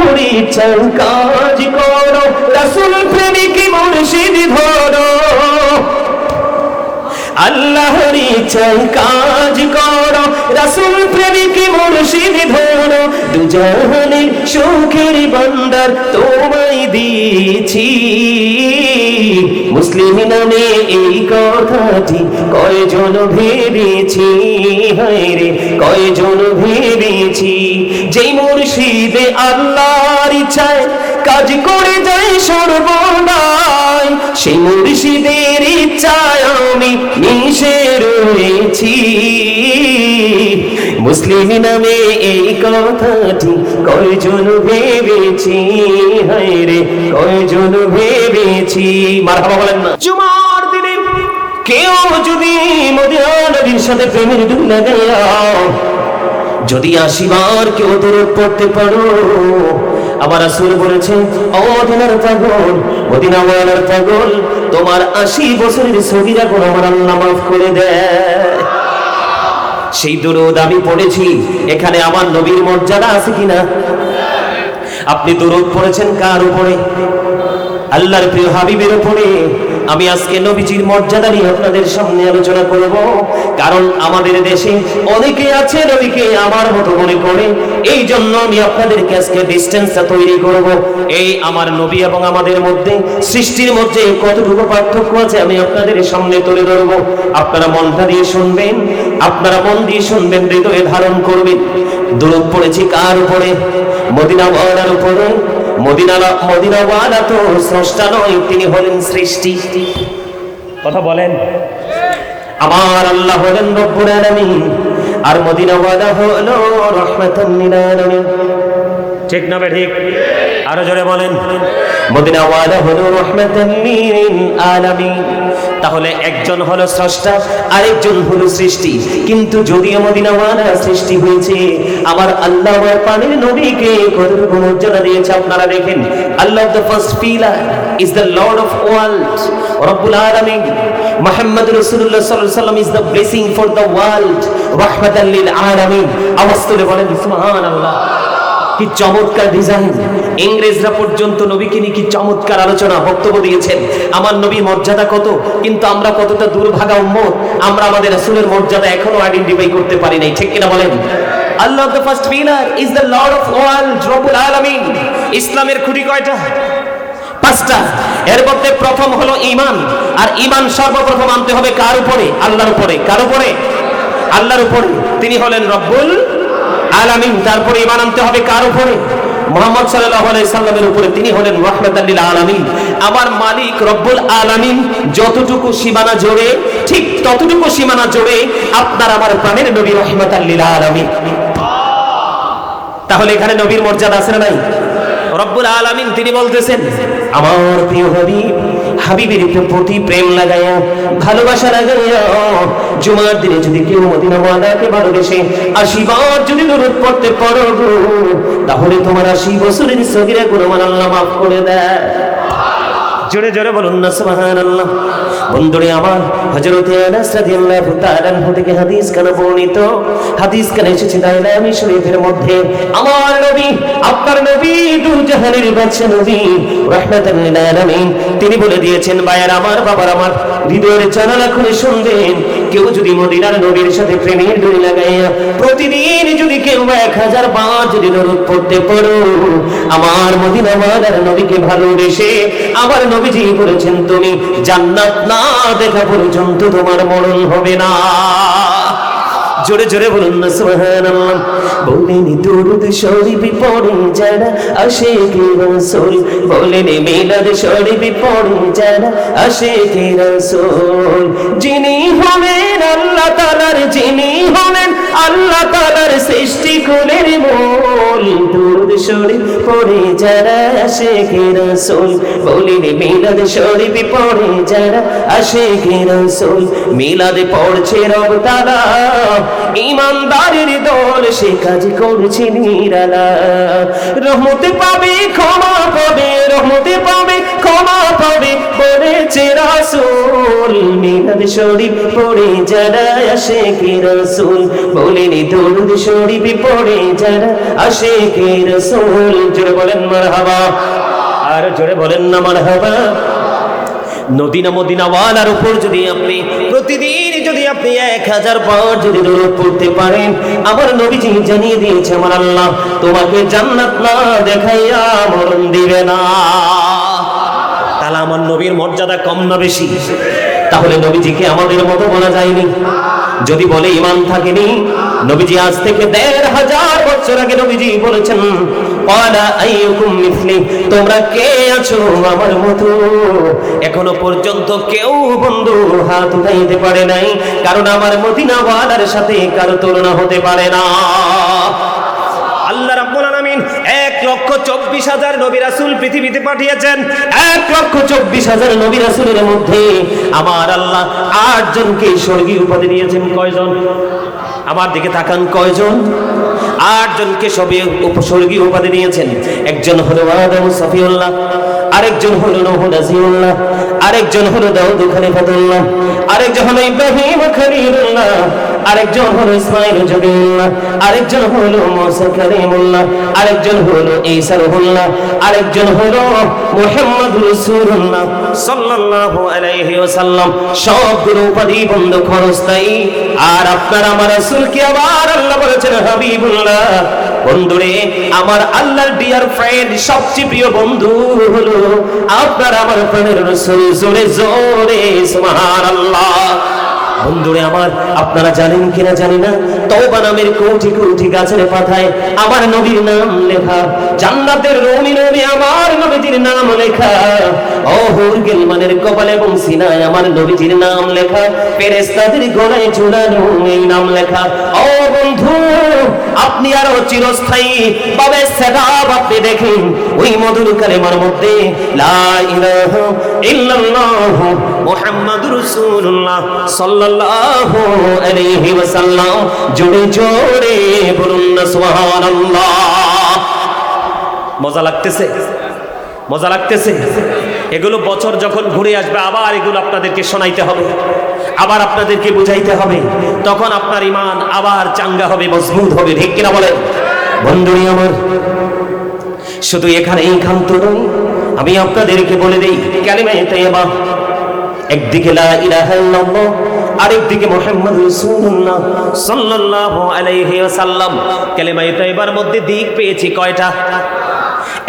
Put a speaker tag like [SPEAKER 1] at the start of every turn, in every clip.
[SPEAKER 1] আল্লাহর ইচ্ছায় কাজ করো, রাসূল প্রেমিক মুর্শিদ ধরো। আল্লাহর ইচ্ছায় কাজ করো, রাসূল প্রেমিক মুর্শিদ ধরো। দুজাহানের সুখের ভান্ডার তোমায় দিয়েছি। মুসলিম নামে এই কথাটি কয়জন ভেবেছি, হায়রে কয়জন ভেবেছি। যেই মুর্শিদে আল্লাহর ইচ্ছায় কাজ করে যায় সর্বদাই, সেই মুর্শিদের ইচ্ছায় আমি মিশে রয়েছি। মুসলিম নামে এই কথাটি কয়জন ভেবেছি, হায়রে কয়জন ভেবেছি। মারহাবা বলেন না। জুমার দিনে কেউ যদি মদিনা নবীর সাথে প্রেমের ডুব লাগাইয়া যদি 80 বার কেউ দরুদ পড়তে পারো, আমার রাসূল বলেছেন, ও মদিনার পাগল, মদিনাওয়ালার পাগল, তোমার 80 বছরের সগীরা গুনাহ আমার আল্লাহ মাফ করে দেয়। সেই দরুদ আমি পড়েছি। এখানে আমার নবীর মর্যাদা আছে কিনা? আপনি দরুদ পড়েছেন কার উপরে? আল্লাহর প্রিয় হাবিবের উপরে। আমি আজকে নবীজির মর্যাদা নিয়ে আপনাদের সামনে আলোচনা করব, কারণ আমাদের দেশে অনেকে আছে নবীকে আমার মতো মনে করে। এই জন্য আমি আপনাদেরকে আজকে ডিসটেন্সটা তৈরি করব। এই আমার নবী এবং আমাদের মধ্যে, সৃষ্টির মধ্যে কতটুকু পার্থক্য আছে আমি আপনাদের সামনে তুলে ধরব। আপনারা মনটা দিয়ে শুনবেন, আপনারা মন দিয়ে শুনবেন, হৃদয়ে ধারণ করবেন। দরুদ পড়েছি কার উপরে? মদিনাওয়ালার উপরে। মদিনাওয়ালা তো স্রষ্টা নয়, তিনি হলেন সৃষ্টি। কথা বলেন। আমার আল্লাহ হলেন রব্বুল আলামিন, আর মদিনাওয়ালা হলো রাহমাতান লিল আলামিন। ঠিক না ঠিক? আরো জোরে বলেন। মদিনাওয়ালা হলো রাহমাতান লিল আলামিন। তাহলে একজন হলো স্রষ্টা, আরেকজন হলো সৃষ্টি। কিন্তু যদিও মদিনাওয়ালা সৃষ্টি হয়েছে, আমার আল্লাহ পানির নবীকে কতটুকু মর্যাদা দিয়েছে আপনারা দেখেন। আল্লাহ the first pillar is the Lord of world, রব্বুল আলামিন। মুহাম্মদ রাসূলুল্লাহ সাল্লাল্লাহু আলাইহি ওয়াসাল্লাম is the blessing for the world, রাহমাতাল লিল আলামিন। আওয়াজ তুলে বলেন সুবহানাল্লাহ। কি চমৎকার ডিজাইন! ইংরেজরা পর্যন্ত নবীকে নিয়ে কি চমৎকার আলোচনা বক্তব্য দিয়েছেন। আমার নবীর মর্যাদা কত, কিন্তু আমরা কতটা দুর্ভাগা উম্মত, আমরা আমাদের রাসূলের মর্যাদা এখনো আইডেন্টিফাই করতে পারি নাই। ঠিক কিনা বলেন? আল্লাহ the first pillar is the Lord of world, রব্বুল আলামিন। ইসলামের খুঁটি কয়টা? 5টা। এর মধ্যে প্রথম হলো ঈমান। আর ঈমান সর্বপ্রথম আনতে হবে কার উপরে? আল্লাহর উপরে। কার উপরে? আল্লাহর উপরে। তিনি হলেন রব্বুল আলামিন। তারপরে ঈমান আনতে হবে কার উপরে? মুহাম্মদ সাল্লাল্লাহু আলাইহি সাল্লামের উপরে। তিনি হলেন রাহমাতাল লিল আলামিন। আমার মালিক রব্বুল আলামিন যতটুকু সীমানা জোরে, ঠিক ততটুকু সীমানা জোরে আপনার আমার প্রাণের নবী রাহমাতাল লিল আলামিন। তাহলে এখানে নবীর মর্যাদা আছে না নাই? রব্বুল আলামিন তিনি বলতেছেন, আমার প্রিয় হাবিবের প্রতি প্রেম লাগাইয়া, ভালোবাসা লাগাইয়া, জুমার দিনে যদি কেউ মদিনাওয়ালাকে ভালোবেসে 80 বার যদি দরুদ পড়তে পারো, তাহলে তোমার 80 বছরের সগীরা গুনাহ আল্লাহ মাফ করে দেয়। জোরে জোরে বলুন না সুবহানাল্লাহ। বন্ধুরে আমার, হযরত আনাস রাদিয়াল্লাহু তাআলা আনহু থেকে হাদিস কানে বর্ণিত, হাদিস কানে এসেছে দাইলামি শরীফের মধ্যে। আমার নবী, আপনার নবী, দুজাহানের বাদশা নবী রাহমাতাল লিল আলামিন, তিনি বলে দিয়েছেন, ভাইয়ার আমার, বাবার আমার, হৃদয়ের জানালা খুলে শুনবেন। কেউ যদি মদিনার নবীর সাথে প্রেমের ডোরি লাগাইয়া প্রতিদিন যদি কেউ 1000 বার যদি দরুদ পড়তে পারো, আমার মদিনাওয়ালার নবীকে ভালোবেসে আমার নবীজি বলেছেন, তুমি জান্নাত না দেখা পর্যন্ত তোমার মরণ হবে না। জোরে জোরে বলুন না সুবহানাল্লাহ। বলেন দরুদ শরীফ পড়ে যারা আশিকে রাসূল, বলেন মিলাদ শরীফ পড়ে যারা আশিকে রাসূল। যিনি হলেন আল্লাহ তাআলার, যিনি হলেন আল্লাহ তাআলার সৃষ্টি কুলের মূল, দরুদ শরীফ পড়ে যারা আশিকে রাসূল, বলেন মিলাদ শরীফ পড়ে যারা আশিকে রাসূল। মিলাদ পড়ছে রব তাআলা, ইমানদারের দল সে কাজ করছে নিরালা। রহমতে পাবে ক্ষমা পাবে, রহমতে পাবে ক্ষমা পাবে বলেছে রাসূল। মিলাদ শরীফ পড়ে যারা আশিকে রাসূল, বলেনি দরুদ শরীফ পড়ে যারা আশিকে রাসূল। জোরে বলেন মারহাবা, আর জোরে বলেন না মারহাবা। নদিনা মদিনাওয়ালার উপর যদি আপনি প্রতিদিন যদি আপনি 1000 বার যদি দরুদ পড়তে পারেন, আমার নবীজি জানিয়ে দিয়েছে আমার আল্লাহ তোমাকে জান্নাত না দেখাইয়া মরণ দিবে না। তাহলে আমার নবীর মর্যাদা কম না বেশি? তাহলে নবীজিকে আমাদের মতো বলা যায়নি? যদি বলে ঈমান থাকেনি, নবীজি আজ থেকে 1500 বছর আগে নবীজি বলেছেন ক্বালা আইয়ুকুম মিসলি, তোমরা কে আছো আমার মতো? এখনো পর্যন্ত কেউ বন্ধু হাত উঠাইতে পারে নাই, কারণ আমার মদিনাওয়ালার সাথে কারো তুলনা হতে পারে না। আল্লাহ রাব্বুল আলামিন 1,24,000 নবী রাসূল পৃথিবীতে পাঠিয়েছেন। 1,24,000 নবী রাসূলের মধ্যে আমার আল্লাহ 8 জনকে স্বর্গীয় উপাধি দিয়েছেন। কয়জন? আমার দিকে তাকান, কয়জন? 8 জনকে স্বর্গীয় উপাধি দিয়েছেন। একজন হলো আদম সফিউল্লাহ, আরেকজন হলো নূহ নাজিউল্লাহ, আরেকজন হলো দাউদ খলিফাতুল্লাহ, আরেকজন হলো ইব্রাহিম খলিলুল্লাহ, আরেকজন হলো ইসমাঈল জবিউল্লাহ, আরেকজন হলো মুসা কালিমুল্লাহ, আরেকজন হলো ঈসা রূহুল্লাহ, আরেকজন হলো মুহাম্মদুর রাসূলুল্লাহ সাল্লাল্লাহু আলাইহি ওয়াসাল্লাম। সবগুলো উপাধি বন্ধ খরচটাই। আর আপনার আমার রাসূলকে আবার আল্লাহ বলেছেন হাবিবুল্লাহ। বন্ধুরে, আমার আল্লাহর ডিয়ার ফ্রেন্ড, সবচেয়ে প্রিয় বন্ধু হলো আপনার আমার প্রাণের রাসূল। জোরে জোরে সুবহানাল্লাহ। বন্ধুরে আমার, আপনারা জানেন কিনা জানি না, তওবা নামের কোটি কোটি গাছের পাতায় আমার নবীর নাম লেখা। জান্নাতের রুমি নবী আমার নবীজির নাম লেখা। অহুর গিলমানের কপালে এবং সিনায় আমার নবীজির নাম লেখা। ফেরেশতাদের গলায় ঝুলানো এই নাম লেখা। ও বন্ধু, আপনি আরো চিরস্থায়ী ভাবে সেটাপ আপনি দেখেন ওই মধুর কালেমার মধ্যে লা ইলাহা ইল্লাল্লাহ মুহাম্মাদুর রাসূলুল্লাহ সাল্লাল্লাহু আলাইহি ওয়াসাল্লাম। জোরে জোরে বলুন না সুবহানাল্লাহ। মজা লাগতেছে? মজা লাগতেছে? এগুলো বছর যখন ঘুরে আসবে আবার এগুলো আপনাদেরকে শোনাইতে হবে, আবার আপনাদেরকে বুঝাইতে হবে। তখন আপনার ঈমান আবার চাঙ্গা হবে, মজবুত হবে। ঠিক কিনা বলেন? বন্ধুরা আমার, শুধু এখানেই ক্ষান্ত নই, আমি আপনাদেরকে বলে দেই কালিমায়ে তাইয়্যিবা। একদিকে লা ইলাহা ইল্লাল্লাহ, আরেকদিকে মুহাম্মাদুর রাসূলুল্লাহ সাল্লাল্লাহু আলাইহি ওয়াসাল্লাম। কালিমায়ে তাইয়্যিবার মধ্যে দিক পেয়েছি কয়টা?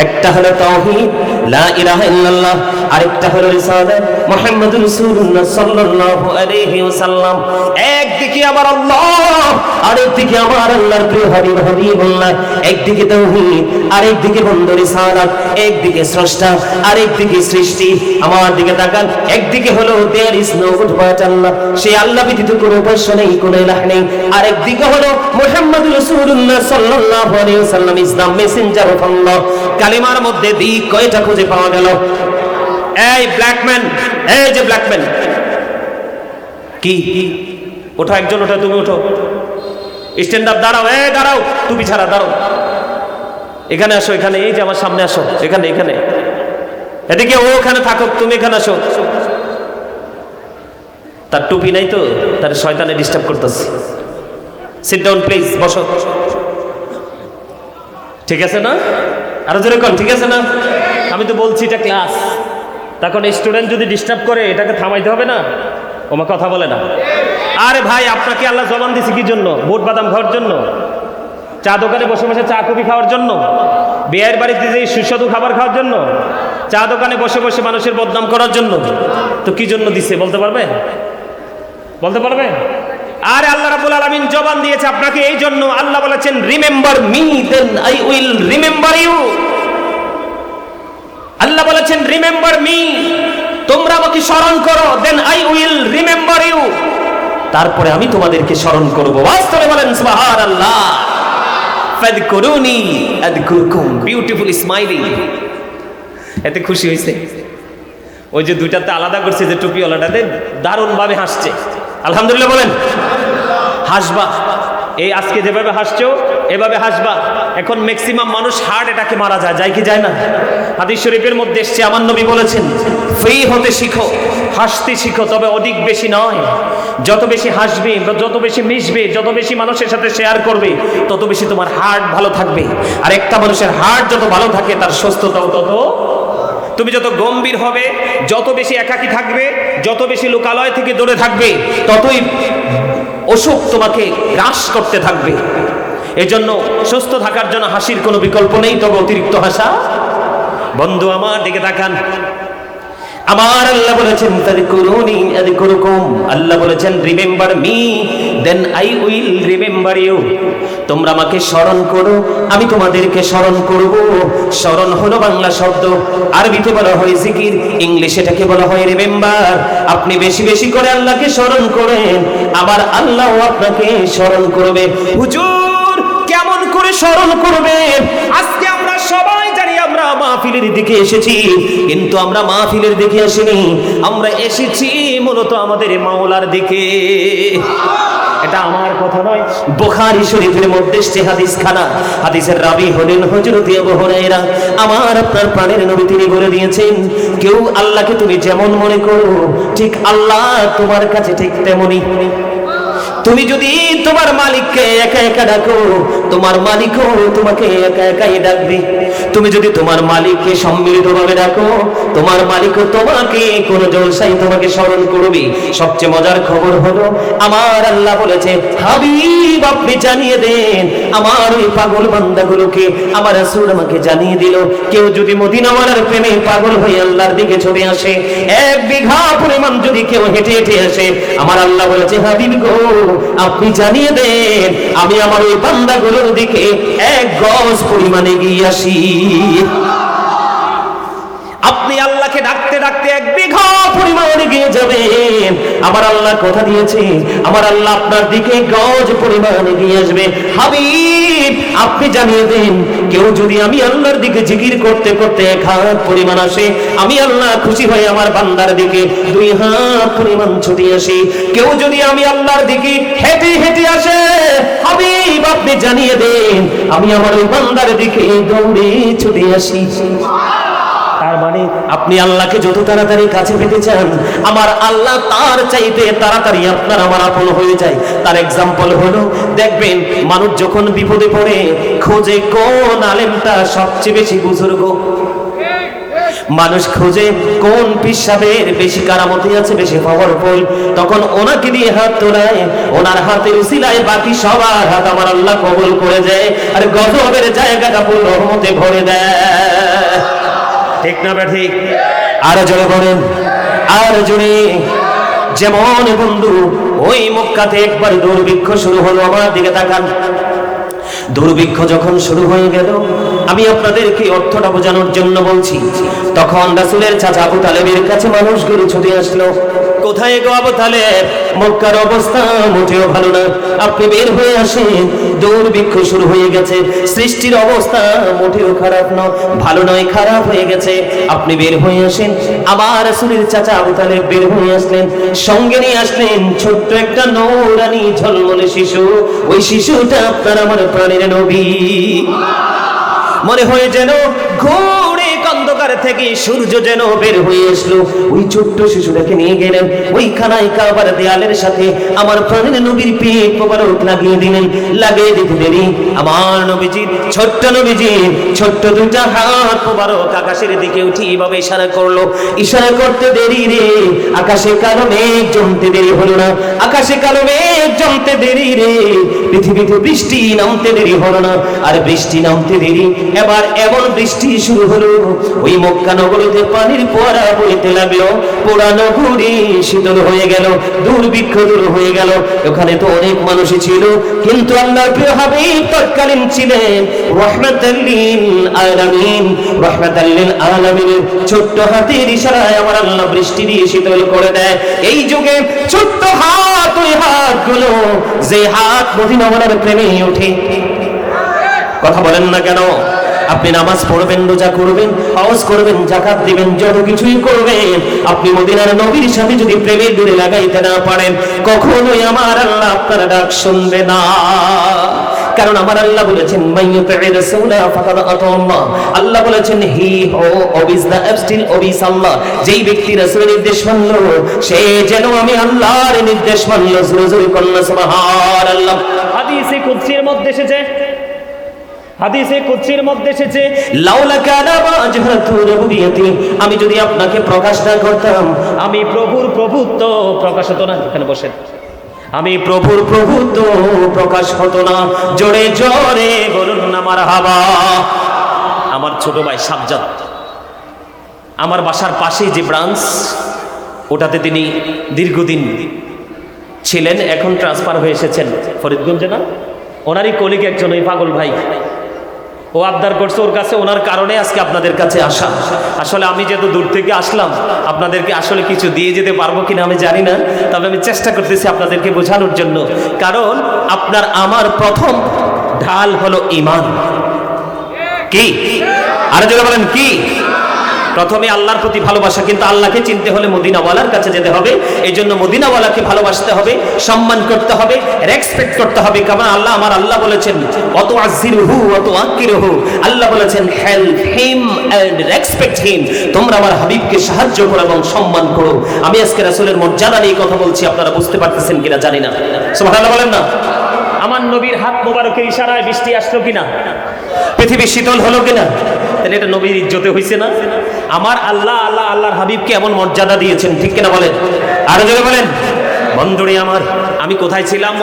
[SPEAKER 1] একটা হলো তাওহীদ লা ইলাহা ইল্লাল্লাহ, আরেকটা হলো রিসালাত মুহাম্মাদুর রাসূলুল্লাহ সাল্লাল্লাহু আলাইহি ওয়াসাল্লাম। একদিকে আমার আল্লাহ, আরেকদিকে আমার আল্লাহর প্রিয় হাবিব হাবিবুল্লাহ। একদিকে তাওহীদ, আরেকদিকে বন্ধু রিসালাত। একদিকে স্রষ্টা, আরেকদিকে সৃষ্টি। আমার দিকে তাকান, একদিকে হলো there is no god but Allah, সেই আল্লাহ ব্যতীত কোনো উপাস্য নেই, কোনো ইলাহ নেই। আরেকদিকে হলো মুহাম্মাদুর রাসূলুল্লাহ সাল্লাল্লাহু আলাইহি ওয়াসাল্লাম ইজ দ্য মেসেঞ্জার অফ আল্লাহ। কালিমার মধ্যে দিক কয়টা খুঁজে পাওয়া গেল? এই ব্ল্যাকম্যান, এই যে ব্ল্যাকম্যান, কি ওঠো, একজন ওঠো, তুমি ওঠো, স্ট্যান্ড আপ, দাঁড়াও, এই দাঁড়াও, টুপি ছাড়া দাঁড়াও, এখানে আসো, এখানে, এই যে আমার সামনে আসো, এখানে, এখানে, এদিকে, ও ওখানে থাকুক, তুমি এখানে আসো। তার টুপি নাই তো, তার শয়তানে ডিস্টার্ব করতেছে। সিট ডাউন প্লিজ, বসো। ঠিক আছে না? আরো জোরে কোন ঠিক আছে না? আমি তো বলছি এটা ক্লাস, তখন স্টুডেন্ট যদি ডিস্টার্ব করে এটাকে থামাইতে হবে না? ওমা কথা বলে না। আরে ভাই, আপনাকে আল্লাহ জবান দিছে কি জন্য? বুট বাদাম খাওয়ার জন্য? চা দোকানে বসে বসে চা কফি খাওয়ার জন্য? বিয়ের বাড়িতে যে সুস্বাদু খাবার খাওয়ার জন্য? চা দোকানে বসে বসে মানুষের বদনাম করার জন্য? তো কি জন্য দিছে বলতে পারবে? বলতে পারবে? আরে আল্লাহ রাব্বুল আলামিন জবান দিয়েছে আপনাকে এই জন্য। আল্লাহ বলেছেন remember me then I will remember you. Allah বলেছেন রিমেম্বার মি, তোমরা আমাকে স্মরণ করো, then I will remember you, তারপরে আমি তোমাদেরকে স্মরণ করব। বাস্তবে বলেন সুবহানাল্লাহ। ফাযকুরুনি আযকুরকুম, বিউটিফুল স্মাইলিং। এতে খুশি হয়েছে? ওই যে দুইটাতে আলাদা করছে, যে টুপিওয়ালাটাতে দারুণ ভাবে হাসছে। আলহামদুলিল্লাহ বলেন। হাসবা। এই আজকে যেভাবে হাসছো এভাবে হাসবা। এখন ম্যাক্সিমাম মানুষ হার্ট অ্যাটাকে মারা যায় কি যায় না? হাদিস শরীফের মধ্যে এসেছে, আমার নবী বলেছেন ফ্রি হতে শিখো, হাসতে শিখো, তবে অধিক বেশি নয়। যত বেশি হাসবে, যত বেশি মিশবে, যত বেশি মানুষের সাথে শেয়ার করবে, তত বেশি তোমার হার্ট ভালো থাকবে। আর একটা মানুষের হার্ট যত ভালো থাকে তার সুস্থতাও তত। তুমি যত গম্ভীর হবে, যত বেশি একাকী থাকবে, যত বেশি লোকালয় থেকে দূরে থাকবে, ততই অসুখ তোমাকে গ্রাস করতে থাকবে। এজন্য সুস্থ থাকার জন্য হাসির কোনো বিকল্প নেই, তবে অতিরিক্ত হাসা। বন্ধু আমার দিকে তাকান, আমার আল্লাহ বলেছেন তাযকুরুনি আযকুরুকুম, আল্লাহ বলেছেন remember me then I will remember you. তোমরা আমাকে স্মরণ করো, আমি তোমাদেরকে স্মরণ করব। স্মরণ হলো বাংলা শব্দ, আরবিতে বলা হয় জিকির, ইংলিশে এটাকে বলা হয় রিমেম্বার। আপনি বেশি বেশি করে আল্লাহকে স্মরণ করেন, আবার আল্লাহও আপনাকে স্মরণ করবে। হুজুর কেমন করে স্মরণ করবে? আজকে আমরা সবাই জানি আমরা মাহফিলের দিকে এসেছি, কিন্তু আমরা মাহফিলের দিকে আসিনি, আমরা এসেছি মূলত আমাদের মাওলার দিকে। এটা আমার কথা নয়, বুখারী শরীফের মধ্যে এসেছে হাদিস খানা। হাদিসের রাবী হলেন হযরত আবু হুরায়রা। আমার আপনার প্রাণের নবী তিনি বলে দিয়েছেন, কেউ আল্লাহকে তুমি যেমন মনে করো, ঠিক আল্লাহ তোমার কাছে ঠিক তেমনই। তুমি যদি তোমার মালিককে একা একা ডাকো, তোমার মালিকও তোমাকে একা একাই ডাকবে। তুমি যদি তোমার মালিককে সম্মিলিতভাবে ডাকো, তোমার মালিকও তোমাকে কোন জলসায় তোমাকে স্মরণ করবে। সবচেয়ে মজার খবর হলো, আমার আল্লাহ বলেছে হাবিব আপনি জানিয়ে দেন আমার ওই পাগল বান্দাগুলোকে। আমার রাসূল আমাকে জানিয়ে দিল, কেউ যদি মদিনাওয়ালার প্রেমে পাগল হয়ে আল্লাহর দিকে ছুটে আসে, 1 বিঘা পরিমাণ যদি কেউ হেঁটে হেঁটে আসে, আমার আল্লাহ বলেছে হাবিব গো আপনি জানিয়ে দেন আমি আমার ওই বান্দাগুলোর দিকে 1 গজ পরিমাণে এগিয়ে আসি। আপনি আল্লাহকে ডাকতে ডাকতে 1 বিঘা পরিমাণ এগিয়ে যাবেন। আমার আল্লাহ কথা দিয়েছে, আমার আল্লাহ আপনার দিকে গজ পরিমাণ এগিয়ে আসবে। হাবিব আপনি জানিয়ে দেন, কেউ যদি আমি আল্লাহর দিকে জিকির করতে করতে 1 হাত পরিমাণ আসে, আমি আল্লাহ খুশি হয়ে আমার বান্দার দিকে 2 হাত পরিমাণ ছুটে আসি। কেউ যদি আমি আল্লাহর দিকে হেঁটে হেঁটে আসে, হাবিব আপনি জানিয়ে দেন আমি আমার ওই বান্দার দিকে দৌড়ে ছুটে আসি। তার মানে আপনি আল্লাহকে যত তাড়াতাড়ি কাছে পেতে চান, আমার আল্লাহ তার চাইতে তাড়াতাড়ি আপনার আমার আপন হয়ে যায়। তার এক্সাম্পল হলো, দেখবেন মানুষ যখন বিপদে পড়ে খোঁজে কোন আলেমটা সবচেয়ে বেশি বুজুর্গ, মানুষ খোঁজে কোন পীর সাহেবের বেশি কারামতি আছে, বেশি পাওয়ারফুল, তখন ওনাকে দিয়ে হাত তোলায়, ওনার হাতের উসিলায় বাকি সবার হাত আমার আল্লাহ কবুল করে দেয়, আর গজবের জায়গাটা পুরো রহমতে ভরে দেয়। ঠিক না বে ঠিক? আর জোরে বলেন, আর জোরে। যেমন বন্ধু ওই মক্কাতে একবার দুর্ভিক্ষ শুরু হলো, আমার দিকে তাকান। দুর্ভিক্ষ যখন শুরু হয়ে গেল, আমি আপনাদেরকে অর্থটা বোঝানোর জন্য বলছি, তখন রাসূলের চাচা আবু তালেবের কাছে মানুষগুলো ছুটে আসলো। কোথায় গো আবু তালেব? মক্কার অবস্থা মোটেও ভালো না, আপনি বের হয়ে আসেন, দুর্ভিক্ষ শুরু হয়ে গেছে, সৃষ্টির অবস্থা মোটেও খারাপ নয়, ভালো নয়, খারাপ হয়ে গেছে, আপনি বের হয়ে আসেন। আবার রাসূলের চাচা আবু তালেব বের হয়ে আসলেন, সঙ্গে নিয়ে আসলেন ছোট্ট একটা নূরানি ঝলমলে শিশু। ওই শিশুটা আপনার আমার প্রাণের নবী। মনে হয় যেন ঘোরে অন্ধকার থেকে সূর্য যেন বের হয়ে আসলো। ওই ছোট্ট শিশুটাকে নিয়ে গেলেন ওই খানায় কাবার দেয়ালের সাথে, আমার প্রাণের নবীর পেট মোবারক লাগিয়ে দিলেন। লাগিয়ে দিতে দেরি আমার নবীজির, ছোট্ট নবীজির ছোট্ট 2টা হাত মোবারক আকাশের দিকে উঠি এভাবে ইশারা করলো। ইশারা করতে দেরি রে, আকাশে কালো মেঘ জমতে দেরি হলো না, আকাশে কালো মেঘ জমতে দেরি রে, পৃথিবীতে বৃষ্টি নামতে দেরি হলো না। আর বৃষ্টি নামতে দেরি, এবার এমন বৃষ্টি শুরু হলো, ওই মক্কা নগরীতে পানির ফোয়ারা বইতে লাগলো, পুরা নগরী শীতল হয়ে গেল, দুর্ভিক্ষ দূর হয়ে গেল। ওখানে তো অনেক মানুষই ছিল, কিন্তু আল্লাহর প্রিয় হাবিব তৎকালীন ছিলেন রাহমাতাল লিল আলামিন। রাহমাতাল লিল আলামিনের ছোট্ট হাতের ইশারায় আমার আল্লাহ বৃষ্টি দিয়ে শীতল করে দেয়। এই যুগে ছোট্ট হাত, ওই হাতগুলো যে হাত মদিনাওয়ালার প্রেমে ওঠে, কথা বলেন না কেন? আপনি নামাজ পড়বেন, রোজা করবেন, হজ করবেন, যাকাত দিবেন, যত কিছুই করবেন, আপনি মদিনার নবীর সাথে যদি প্রেমের ডোরে লাগাইতে না পারেন, কখনোই আমার আল্লাহ আপনার ডাক শুনবে না। কারণ আমার আল্লাহ বলেছেন মাইয়ুতি'ir রাসূলা ফাকাদ আতাল্লাহ, আল্লাহ বলেছেন হি হু ওবিস দা অ্যাবস্টিল ওবিস আল্লাহ, যেই ব্যক্তি রাসূলের নির্দেশ মানলো সে যেন আমি আল্লাহর নির্দেশ মানলো। জোরে জোরে বলুন সুবহানাল্লাহ। হাদিসে কুদসির মধ্যে এসেছে, হাদিসে কুদসির মধ্যে এসেছে লাউলা কানা ওয়াজহাতু রুবিয়াতি, আমি যদি আপনাকে প্রকাশ না করতাম, আমি প্রভুর প্রভুত্ব প্রকাশ হতো না। এখানে বসেন, আমি প্রভুর প্রভুত্ব প্রকাশ হতো না। জোরে জোরে বলুন না মারহাবা। আমার ছোট ভাই সাজ্জাদ, আমার বাসার পাশেই যে ব্রাঞ্চ, ওটাতে তিনি দীর্ঘদিন ছিলেন, এখন ট্রান্সফার হয়ে এসেছেন ফরিদগঞ্জে না। ওনারই কলিগ একজন, ওই পাগল ভাই, ও আবদার করছে ওর কাছে, ওনার কারণে আজকে আপনাদের কাছে আসা। আসলে আমি যেহেতু দূর থেকে আসলাম, আপনাদেরকে আসলে কিছু দিয়ে যেতে পারবো কিনা আমি জানি না, তবে আমি চেষ্টা করতেছি আপনাদেরকে বোঝানোর জন্য। কারণ আপনার আমার প্রথম ঢাল হলো ঈমান। কি? আরে যারা বলেন কি? প্রথমে আল্লাহর প্রতি ভালোবাসা, কিন্তু আল্লাহকে চিনতে হলে মদিনাওয়ালার কাছে যেতে হবে। এই জন্য মদিনাওয়ালাকে ভালোবাসতে হবে, সম্মান করতে হবে, রেসপেক্ট করতে হবে। কারণ আল্লাহ, আমার আল্লাহ বলেছেন অত আজিরহু অত আকিরহু, আল্লাহ বলেছেন help him and respect him, তোমরা আমার হাবিবকে সাহায্য করো এবং সম্মান করো। আমি আজকে রাসূলের মর্যাদা নিয়ে কথা বলছি, আপনারা বুঝতে পারতেছেন কিনা জানি না। সুবহানাল্লাহ বলেন না। আমার নবীর হাত মোবারকের ইশারায় বৃষ্টি আসলো কিনা, পৃথিবী শীতল হলো কিনা, তাহলে এটা নবীর ইজ্জতে হইছে না? আমার আল্লাহ আল্লাহ আল্লাহর হাবিবকে এমন মর্যাদা দিয়েছেন, ঠিক কিনা বলেন? আরো জোরে বলেন। বন্ধুরে আমার, আমি কোথায় ছিলাম?